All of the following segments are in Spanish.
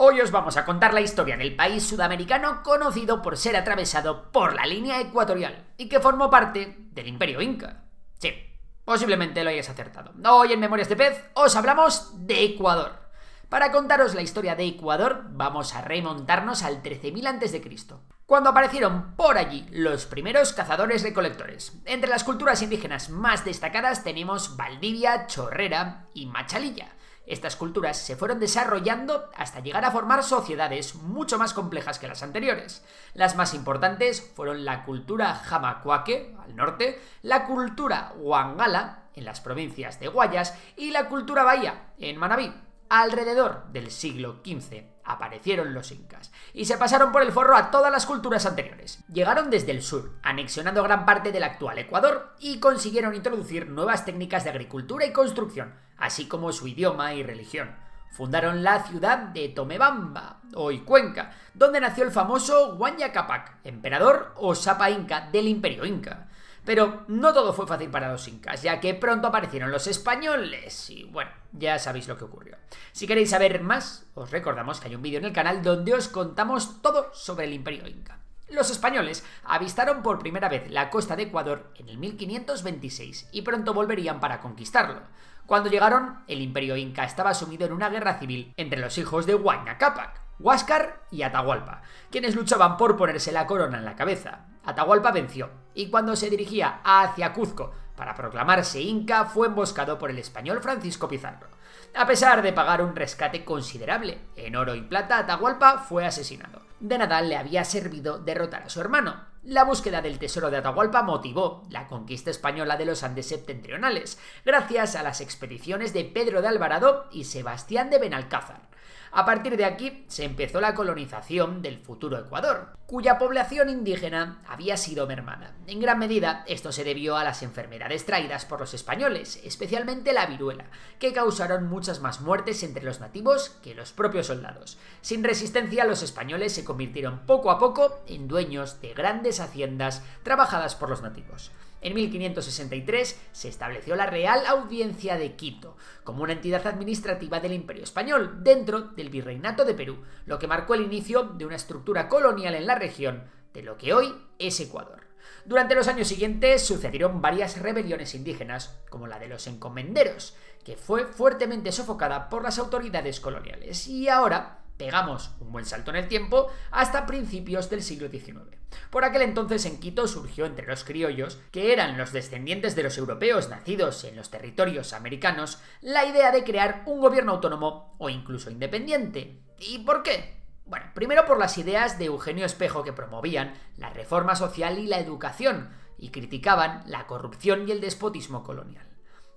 Hoy os vamos a contar la historia del país sudamericano conocido por ser atravesado por la línea ecuatorial y que formó parte del Imperio Inca. Sí, posiblemente lo hayáis acertado. Hoy en Memorias de Pez os hablamos de Ecuador. Para contaros la historia de Ecuador vamos a remontarnos al 13.000 a.C., cuando aparecieron por allí los primeros cazadores-recolectores. Entre las culturas indígenas más destacadas tenemos Valdivia, Chorrera y Machalilla. Estas culturas se fueron desarrollando hasta llegar a formar sociedades mucho más complejas que las anteriores. Las más importantes fueron la cultura Jamacuaque, al norte, la cultura Huangala, en las provincias de Guayas, y la cultura Bahía, en Manabí. Alrededor del siglo XV aparecieron los incas y se pasaron por el forro a todas las culturas anteriores. Llegaron desde el sur, anexionando gran parte del actual Ecuador, y consiguieron introducir nuevas técnicas de agricultura y construcción, así como su idioma y religión. Fundaron la ciudad de Tomebamba, hoy Cuenca, donde nació el famoso Huayna Cápac, emperador o sapa inca del Imperio Inca. Pero no todo fue fácil para los incas, ya que pronto aparecieron los españoles y bueno, ya sabéis lo que ocurrió. Si queréis saber más, os recordamos que hay un vídeo en el canal donde os contamos todo sobre el Imperio Inca. Los españoles avistaron por primera vez la costa de Ecuador en el 1526 y pronto volverían para conquistarlo. Cuando llegaron, el Imperio Inca estaba sumido en una guerra civil entre los hijos de Huayna Cápac, Huáscar y Atahualpa, quienes luchaban por ponerse la corona en la cabeza. Atahualpa venció, y cuando se dirigía hacia Cuzco para proclamarse inca, fue emboscado por el español Francisco Pizarro. A pesar de pagar un rescate considerable en oro y plata, Atahualpa fue asesinado. De nada le había servido derrotar a su hermano. La búsqueda del tesoro de Atahualpa motivó la conquista española de los Andes septentrionales, gracias a las expediciones de Pedro de Alvarado y Sebastián de Benalcázar. A partir de aquí se empezó la colonización del futuro Ecuador, cuya población indígena había sido mermada. En gran medida esto se debió a las enfermedades traídas por los españoles, especialmente la viruela, que causaron muchas más muertes entre los nativos que los propios soldados. Sin resistencia, los españoles se convirtieron poco a poco en dueños de grandes haciendas trabajadas por los nativos. En 1563 se estableció la Real Audiencia de Quito como una entidad administrativa del Imperio Español dentro del Virreinato de Perú, lo que marcó el inicio de una estructura colonial en la región de lo que hoy es Ecuador. Durante los años siguientes sucedieron varias rebeliones indígenas, como la de los encomenderos, que fue fuertemente sofocada por las autoridades coloniales, y ahora pegamos un buen salto en el tiempo hasta principios del siglo XIX. Por aquel entonces en Quito surgió entre los criollos, que eran los descendientes de los europeos nacidos en los territorios americanos, la idea de crear un gobierno autónomo o incluso independiente. ¿Y por qué? Bueno, primero por las ideas de Eugenio Espejo, que promovían la reforma social y la educación y criticaban la corrupción y el despotismo colonial.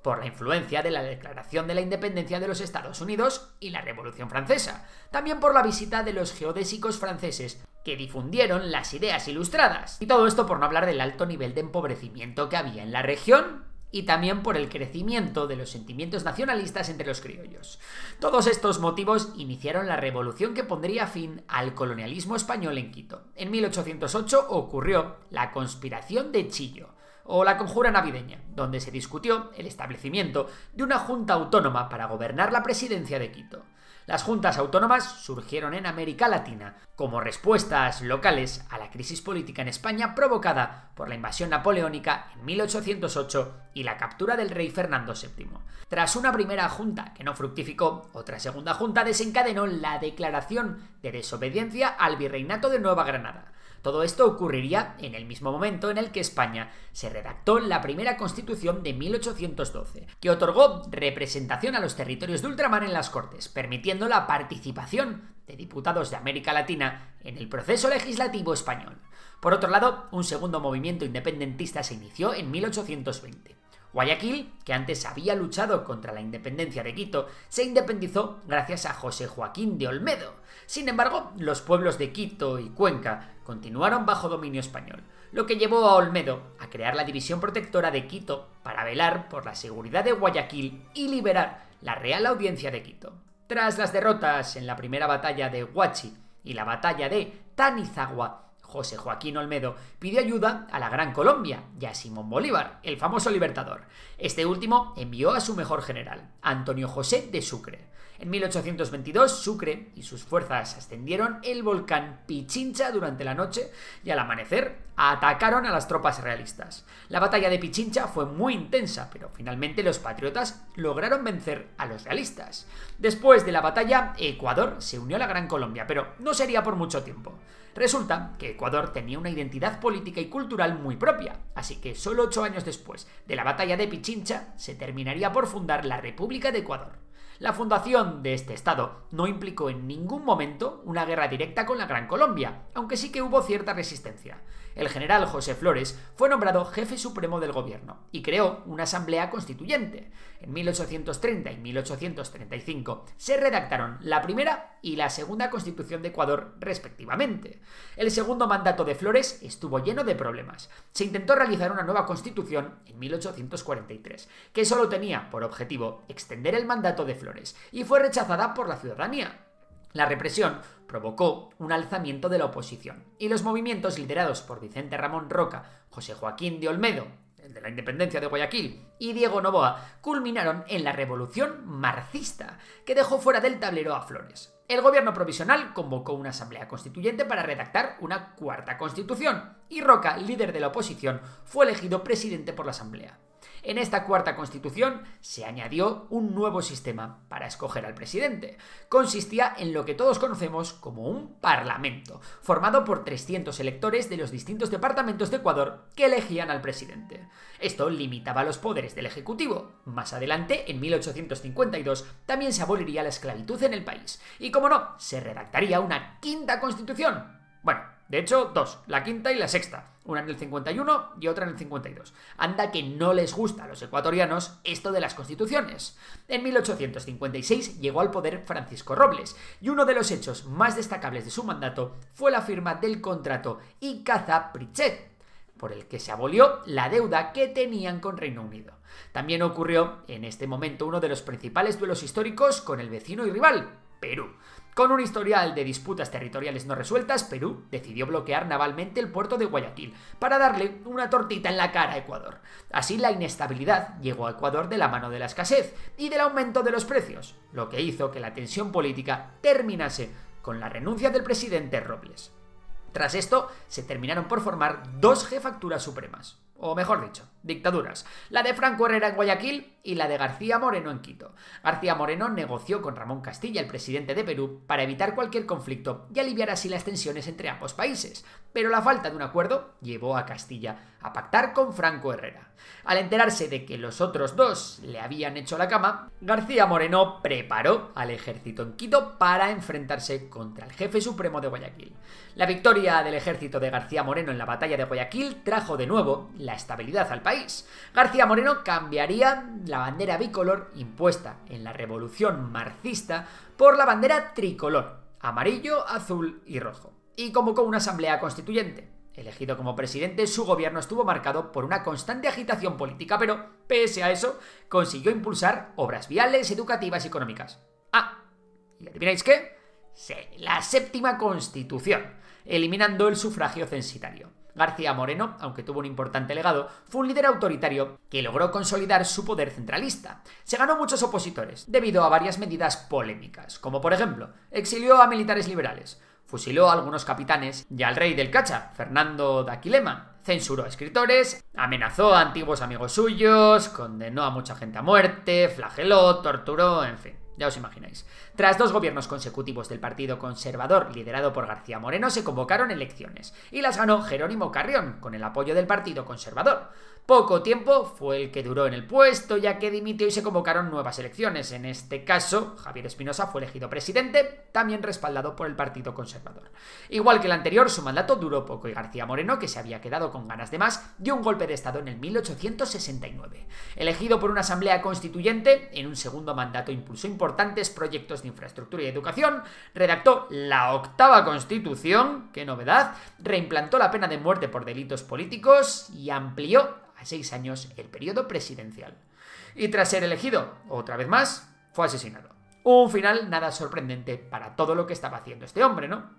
Por la influencia de la Declaración de la Independencia de los Estados Unidos y la Revolución Francesa, también por la visita de los geodésicos franceses que difundieron las ideas ilustradas, y todo esto por no hablar del alto nivel de empobrecimiento que había en la región, y también por el crecimiento de los sentimientos nacionalistas entre los criollos. Todos estos motivos iniciaron la revolución que pondría fin al colonialismo español en Quito. En 1808 ocurrió la Conspiración de Chillo, o la Conjura Navideña, donde se discutió el establecimiento de una junta autónoma para gobernar la presidencia de Quito. Las juntas autónomas surgieron en América Latina como respuestas locales a la crisis política en España provocada por la invasión napoleónica en 1808 y la captura del rey Fernando VII. Tras una primera junta que no fructificó, otra segunda junta desencadenó la declaración de desobediencia al Virreinato de Nueva Granada. Todo esto ocurriría en el mismo momento en el que España se redactó la primera Constitución de 1812, que otorgó representación a los territorios de ultramar en las Cortes, permitiendo la participación de diputados de América Latina en el proceso legislativo español. Por otro lado, un segundo movimiento independentista se inició en 1820. Guayaquil, que antes había luchado contra la independencia de Quito, se independizó gracias a José Joaquín de Olmedo. Sin embargo, los pueblos de Quito y Cuenca continuaron bajo dominio español, lo que llevó a Olmedo a crear la División Protectora de Quito para velar por la seguridad de Guayaquil y liberar la Real Audiencia de Quito. Tras las derrotas en la primera batalla de Huachi y la batalla de Tanizagua, José Joaquín Olmedo pidió ayuda a la Gran Colombia y a Simón Bolívar, el famoso libertador. Este último envió a su mejor general, Antonio José de Sucre. En 1822, Sucre y sus fuerzas ascendieron el volcán Pichincha durante la noche y al amanecer atacaron a las tropas realistas. La batalla de Pichincha fue muy intensa, pero finalmente los patriotas lograron vencer a los realistas. Después de la batalla, Ecuador se unió a la Gran Colombia, pero no sería por mucho tiempo. Resulta que Ecuador tenía una identidad política y cultural muy propia, así que solo 8 años después de la batalla de Pichincha se terminaría por fundar la República de Ecuador. La fundación de este estado no implicó en ningún momento una guerra directa con la Gran Colombia, aunque sí que hubo cierta resistencia. El general José Flores fue nombrado jefe supremo del gobierno y creó una asamblea constituyente. En 1830 y 1835 se redactaron la primera y la segunda constitución de Ecuador respectivamente. El segundo mandato de Flores estuvo lleno de problemas. Se intentó realizar una nueva constitución en 1843, que solo tenía por objetivo extender el mandato de Flores, y fue rechazada por la ciudadanía. La represión provocó un alzamiento de la oposición y los movimientos liderados por Vicente Ramón Roca, José Joaquín de Olmedo, el de la independencia de Guayaquil, y Diego Noboa, culminaron en la Revolución Marxista, que dejó fuera del tablero a Flores. El gobierno provisional convocó una asamblea constituyente para redactar una cuarta constitución, y Roca, líder de la oposición, fue elegido presidente por la asamblea. En esta cuarta constitución se añadió un nuevo sistema para escoger al presidente. Consistía en lo que todos conocemos como un parlamento, formado por 300 electores de los distintos departamentos de Ecuador que elegían al presidente. Esto limitaba los poderes del Ejecutivo. Más adelante, en 1852, también se aboliría la esclavitud en el país. Y como no, se redactaría una quinta constitución. Bueno, de hecho, dos, la quinta y la sexta. Una en el 51 y otra en el 52. Anda que no les gusta a los ecuatorianos esto de las constituciones. En 1856 llegó al poder Francisco Robles, y uno de los hechos más destacables de su mandato fue la firma del contrato Icaza-Pritchett, por el que se abolió la deuda que tenían con Reino Unido. También ocurrió en este momento uno de los principales duelos históricos con el vecino y rival, Perú. Con un historial de disputas territoriales no resueltas, Perú decidió bloquear navalmente el puerto de Guayaquil para darle una tortita en la cara a Ecuador. Así la inestabilidad llegó a Ecuador de la mano de la escasez y del aumento de los precios, lo que hizo que la tensión política terminase con la renuncia del presidente Robles. Tras esto, se terminaron por formar dos jefaturas supremas, o mejor dicho, dictaduras, la de Franco Herrera en Guayaquil y la de García Moreno en Quito. García Moreno negoció con Ramón Castilla, el presidente de Perú, para evitar cualquier conflicto y aliviar así las tensiones entre ambos países, pero la falta de un acuerdo llevó a Castilla a pactar con Franco Herrera. Al enterarse de que los otros dos le habían hecho la cama, García Moreno preparó al ejército en Quito para enfrentarse contra el jefe supremo de Guayaquil. La victoria del ejército de García Moreno en la batalla de Guayaquil trajo de nuevo la estabilidad al país. García Moreno cambiaría la bandera bicolor impuesta en la revolución marxista por la bandera tricolor, amarillo, azul y rojo, y convocó una asamblea constituyente. Elegido como presidente, su gobierno estuvo marcado por una constante agitación política, pero, pese a eso, consiguió impulsar obras viales, educativas y económicas. ¿Y adivináis qué? Sí, la séptima Constitución, eliminando el sufragio censitario. García Moreno, aunque tuvo un importante legado, fue un líder autoritario que logró consolidar su poder centralista. Se ganó muchos opositores, debido a varias medidas polémicas, como por ejemplo, exilió a militares liberales, fusiló a algunos capitanes y al rey del Cacha, Fernando Daquilema, censuró a escritores, amenazó a antiguos amigos suyos, condenó a mucha gente a muerte, flageló, torturó, en fin. Ya os imagináis. Tras 2 gobiernos consecutivos del Partido Conservador liderado por García Moreno, se convocaron elecciones y las ganó Jerónimo Carrión con el apoyo del Partido Conservador. Poco tiempo fue el que duró en el puesto, ya que dimitió y se convocaron nuevas elecciones. En este caso, Javier Espinosa fue elegido presidente, también respaldado por el Partido Conservador. Igual que el anterior, su mandato duró poco y García Moreno, que se había quedado con ganas de más, dio un golpe de estado en el 1869. Elegido por una asamblea constituyente, en un segundo mandato impulsó importantes proyectos de infraestructura y educación, redactó la 8ª Constitución, qué novedad, reimplantó la pena de muerte por delitos políticos y amplió a 6 años el periodo presidencial. Y tras ser elegido, otra vez más, fue asesinado. Un final nada sorprendente para todo lo que estaba haciendo este hombre, ¿no?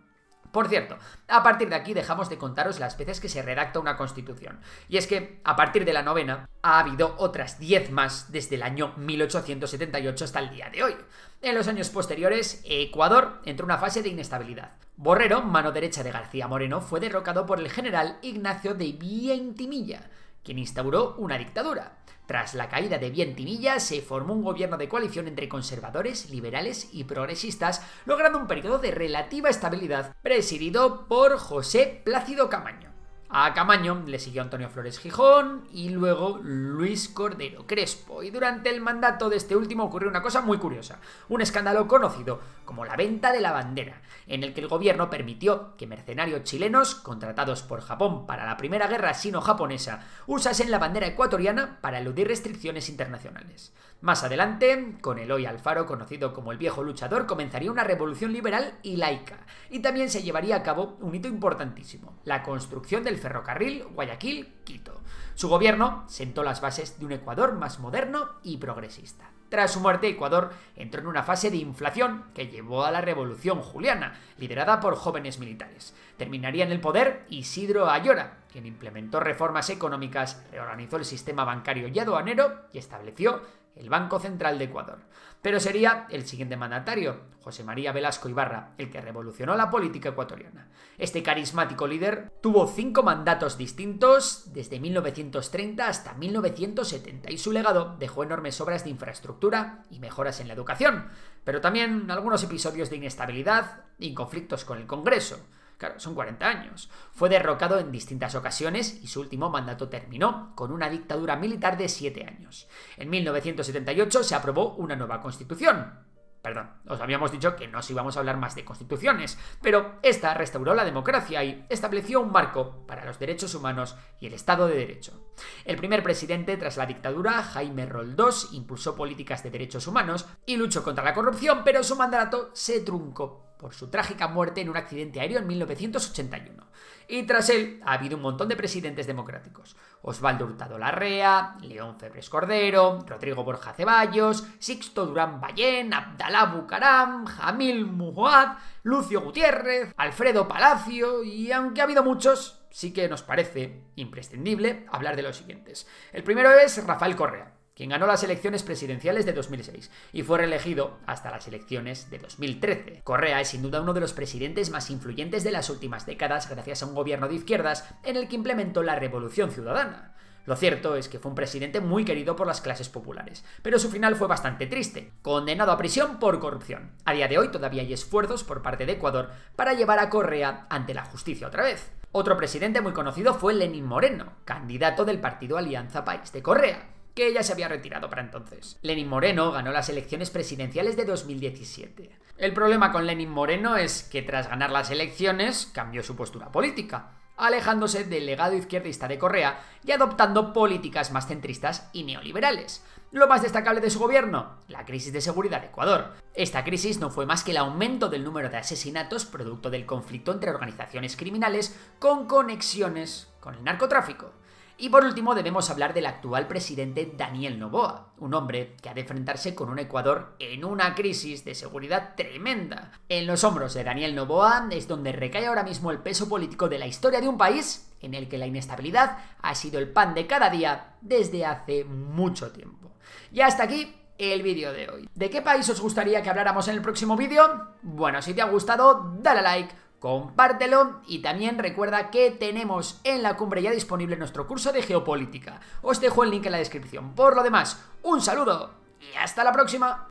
Por cierto, a partir de aquí dejamos de contaros las veces que se redacta una constitución. Y es que, a partir de la 9ª, ha habido otras 10 más desde el año 1878 hasta el día de hoy. En los años posteriores, Ecuador entró en una fase de inestabilidad. Borrero, mano derecha de García Moreno, fue derrocado por el general Ignacio de Vientimilla, quien instauró una dictadura. Tras la caída de Vientimilla, se formó un gobierno de coalición entre conservadores, liberales y progresistas, logrando un periodo de relativa estabilidad, presidido por José Plácido Camaño. A Camaño le siguió Antonio Flores Gijón y luego Luis Cordero Crespo. Y durante el mandato de este último ocurrió una cosa muy curiosa, un escándalo conocido como la venta de la bandera, en el que el gobierno permitió que mercenarios chilenos, contratados por Japón para la Primera Guerra Sino-Japonesa, usasen la bandera ecuatoriana para eludir restricciones internacionales. Más adelante, con Eloy Alfaro, conocido como el viejo luchador, comenzaría una revolución liberal y laica, y también se llevaría a cabo un hito importantísimo, la construcción del ferrocarril Guayaquil-Quito. Su gobierno sentó las bases de un Ecuador más moderno y progresista. Tras su muerte, Ecuador entró en una fase de inflación que llevó a la Revolución Juliana, liderada por jóvenes militares. Terminaría en el poder Isidro Ayora, quien implementó reformas económicas, reorganizó el sistema bancario y aduanero y estableció el Banco Central de Ecuador. Pero sería el siguiente mandatario, José María Velasco Ibarra, el que revolucionó la política ecuatoriana. Este carismático líder tuvo 5 mandatos distintos desde 1930 hasta 1970 y su legado dejó enormes obras de infraestructura y mejoras en la educación, pero también algunos episodios de inestabilidad y conflictos con el Congreso. Claro, son 40 años. Fue derrocado en distintas ocasiones y su último mandato terminó con una dictadura militar de 7 años. En 1978 se aprobó una nueva constitución. Perdón, os habíamos dicho que no os íbamos a hablar más de constituciones, pero esta restauró la democracia y estableció un marco para los derechos humanos y el Estado de Derecho. El primer presidente tras la dictadura, Jaime Roldós, impulsó políticas de derechos humanos y luchó contra la corrupción, pero su mandato se truncó por su trágica muerte en un accidente aéreo en 1981. Y tras él ha habido un montón de presidentes democráticos. Osvaldo Hurtado Larrea, León Febres Cordero, Rodrigo Borja Ceballos, Sixto Durán Ballén, Abdalá Bucaram, Jamil Muhuad, Lucio Gutiérrez, Alfredo Palacio y aunque ha habido muchos, sí que nos parece imprescindible hablar de los siguientes. El primero es Rafael Correa, quien ganó las elecciones presidenciales de 2006 y fue reelegido hasta las elecciones de 2013. Correa es sin duda uno de los presidentes más influyentes de las últimas décadas gracias a un gobierno de izquierdas en el que implementó la Revolución Ciudadana. Lo cierto es que fue un presidente muy querido por las clases populares, pero su final fue bastante triste, condenado a prisión por corrupción. A día de hoy todavía hay esfuerzos por parte de Ecuador para llevar a Correa ante la justicia otra vez. Otro presidente muy conocido fue Lenín Moreno, candidato del partido Alianza País de Correa, que ya se había retirado para entonces. Lenín Moreno ganó las elecciones presidenciales de 2017. El problema con Lenín Moreno es que tras ganar las elecciones cambió su postura política, alejándose del legado izquierdista de Correa y adoptando políticas más centristas y neoliberales. Lo más destacable de su gobierno, la crisis de seguridad de Ecuador. Esta crisis no fue más que el aumento del número de asesinatos producto del conflicto entre organizaciones criminales con conexiones con el narcotráfico. Y por último debemos hablar del actual presidente Daniel Noboa, un hombre que ha de enfrentarse con un Ecuador en una crisis de seguridad tremenda. En los hombros de Daniel Noboa es donde recae ahora mismo el peso político de la historia de un país en el que la inestabilidad ha sido el pan de cada día desde hace mucho tiempo. Y hasta aquí el vídeo de hoy. ¿De qué país os gustaría que habláramos en el próximo vídeo? Bueno, si te ha gustado, dale a like, compártelo y también recuerda que tenemos en la cumbre ya disponible nuestro curso de geopolítica. Os dejo el link en la descripción. Por lo demás, un saludo y hasta la próxima.